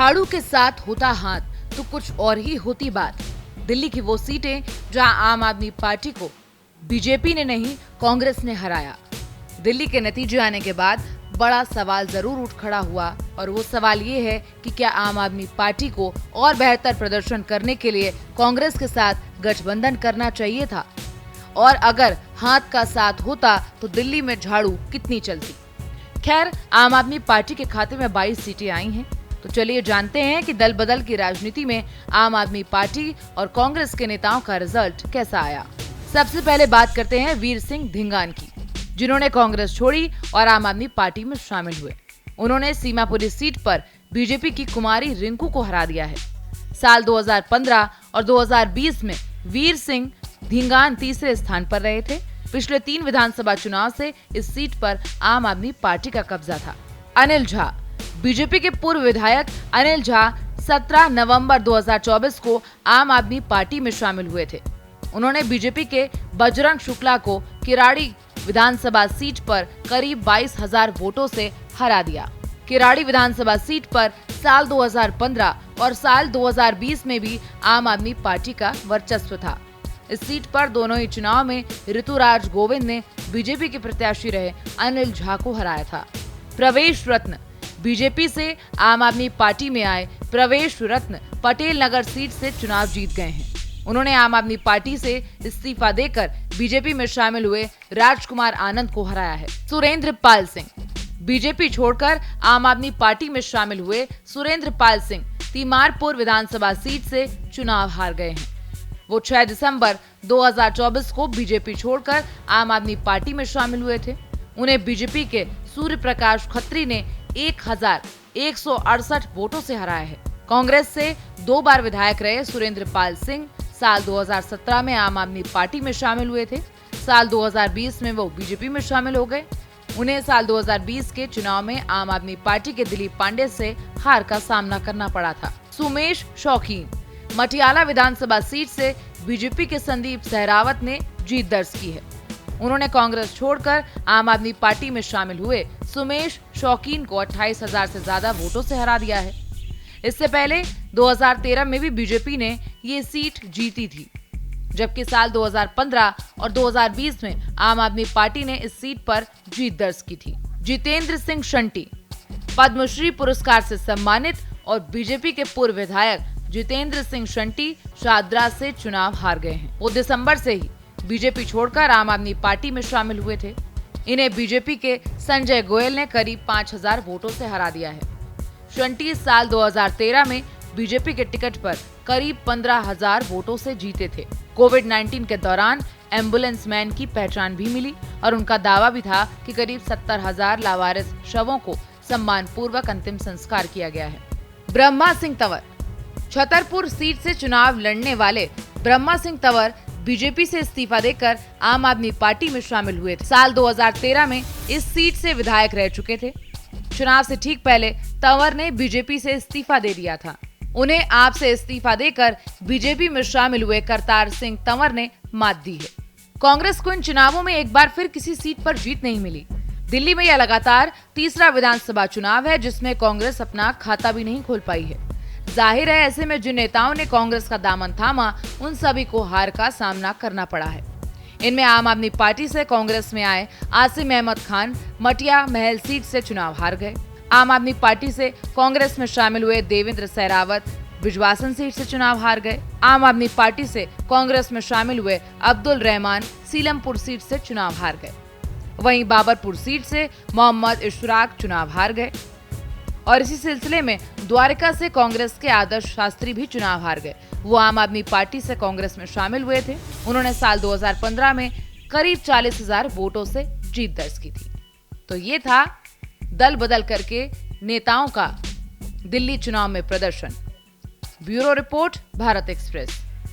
झाड़ू के साथ होता हाथ तो कुछ और ही होती बात। दिल्ली की वो सीटें जहां आम आदमी पार्टी को बीजेपी ने नहीं कांग्रेस ने हराया। दिल्ली के नतीजे आने के बाद बड़ा सवाल जरूर उठ खड़ा हुआ और वो सवाल ये है कि क्या आम आदमी पार्टी को और बेहतर प्रदर्शन करने के लिए कांग्रेस के साथ गठबंधन करना चाहिए था, और अगर हाथ का साथ होता तो दिल्ली में झाड़ू कितनी चलती। खैर, आम आदमी पार्टी के खाते में 22 सीटें आई हैं, तो चलिए जानते हैं कि दल बदल की राजनीति में आम आदमी पार्टी और कांग्रेस के नेताओं का रिजल्ट कैसा आया। सबसे पहले बात करते हैं वीर सिंह धिंगान की, जिन्होंने कांग्रेस छोड़ी और आम आदमी पार्टी में शामिल हुए। उन्होंने सीमापुरी सीट पर बीजेपी की कुमारी रिंकू को हरा दिया है। साल 2015 और 2020 में वीर सिंह धिंगान तीसरे स्थान पर रहे थे। पिछले 3 विधानसभा चुनाव से इस सीट पर आम आदमी पार्टी का कब्जा था। अनिल झा, बीजेपी के पूर्व विधायक अनिल झा 17 नवंबर 2024 को आम आदमी पार्टी में शामिल हुए थे। उन्होंने बीजेपी के बजरंग शुक्ला को किराड़ी विधानसभा सीट पर करीब 22,000 वोटों से हरा दिया। किराड़ी विधानसभा सीट पर साल 2015 और साल 2020 में भी आम आदमी पार्टी का वर्चस्व था। इस सीट पर दोनों ही चुनाव में ऋतुराज गोविंद ने बीजेपी के प्रत्याशी रहे अनिल झा को हराया था। प्रवेश रत्न, बीजेपी से आम आदमी पार्टी में आए प्रवेश रत्न पटेल नगर सीट से चुनाव जीत गए हैं। उन्होंने आम आदमी पार्टी से इस्तीफा देकर बीजेपी में शामिल हुए राजकुमार आनंद को हराया है। सुरेंद्र पाल सिंह, बीजेपी छोड़कर आम आदमी पार्टी में शामिल हुए सुरेंद्र पाल सिंह तीमारपुर विधानसभा सीट से चुनाव हार गए हैं। वो 6 दिसंबर 2024 को बीजेपी छोड़कर आम आदमी पार्टी में शामिल हुए थे। उन्हें बीजेपी के सूर्य प्रकाश खत्री ने 1168 वोटों से हराया है। कांग्रेस से 2 बार विधायक रहे सुरेंद्र पाल सिंह साल 2017 में आम आदमी पार्टी में शामिल हुए थे। साल 2020 में वो बीजेपी में शामिल हो गए। उन्हें साल 2020 के चुनाव में आम आदमी पार्टी के दिलीप पांडे से हार का सामना करना पड़ा था। सुमेश शौकीन, मटियाला विधानसभा सीट से बीजेपी के संदीप सहरावत ने जीत दर्ज की है। उन्होंने कांग्रेस छोड़कर आम आदमी पार्टी में शामिल हुए सुमेश शौकीन को 28,000 से ज्यादा वोटों से हरा दिया है। इससे पहले 2013 में भी बीजेपी ने ये सीट जीती थी, जबकि साल 2015 और 2020 में आम आदमी पार्टी ने इस सीट पर जीत दर्ज की थी। जितेंद्र सिंह शंटी, पद्मश्री पुरस्कार से सम्मानित और बीजेपी के पूर्व विधायक जितेंद्र सिंह शंटी शाहदरा से चुनाव हार गए हैं। वो दिसंबर से ही बीजेपी छोड़कर आम आदमी पार्टी में शामिल हुए थे। इन्हें बीजेपी के संजय गोयल ने करीब 5,000 वोटों से हरा दिया है। शंटी साल 2013 में बीजेपी के टिकट पर करीब 15,000 वोटों से जीते थे। कोविड-19 के दौरान एम्बुलेंस मैन की पहचान भी मिली और उनका दावा भी था कि करीब 70,000 लावारिस शवों को सम्मान पूर्वक अंतिम संस्कार किया गया है। ब्रह्मा सिंह तंवर, छतरपुर सीट से चुनाव लड़ने वाले ब्रह्मा सिंह तंवर बीजेपी से इस्तीफा देकर आम आदमी पार्टी में शामिल हुए थे। साल 2013 में इस सीट से विधायक रह चुके थे। चुनाव से ठीक पहले तंवर ने बीजेपी से इस्तीफा दे दिया था। उन्हें आप से इस्तीफा देकर बीजेपी में शामिल हुए करतार सिंह तंवर ने मात दी है। कांग्रेस को इन चुनावों में एक बार फिर किसी सीट पर जीत नहीं मिली। दिल्ली में यह लगातार तीसरा विधानसभा चुनाव है जिसमें कांग्रेस अपना खाता भी नहीं खोल पाई है। जाहिर है, ऐसे में जिन नेताओं ने कांग्रेस का दामन थामा उन सभी को हार का सामना करना पड़ा है। इनमें आम आदमी पार्टी से कांग्रेस में आए आसिम अहमद खान मटिया महल सीट से चुनाव हार गए। आम आदमी पार्टी से कांग्रेस में शामिल हुए देवेंद्र सहरावत बिजवासन सीट से चुनाव हार गए। आम आदमी पार्टी से कांग्रेस में शामिल हुए अब्दुल रहमान सीलमपुर सीट से चुनाव हार गए। वहीं बाबरपुर सीट से मोहम्मद इशराक चुनाव हार गए और इसी सिलसिले में द्वारका से कांग्रेस के आदर्श शास्त्री भी चुनाव हार गए। वो आम आदमी पार्टी से कांग्रेस में शामिल हुए थे। उन्होंने साल 2015 में करीब 40,000 वोटों से जीत दर्ज की थी। तो ये था दल बदल करके नेताओं का दिल्ली चुनाव में प्रदर्शन। Bureau report, Bharat express.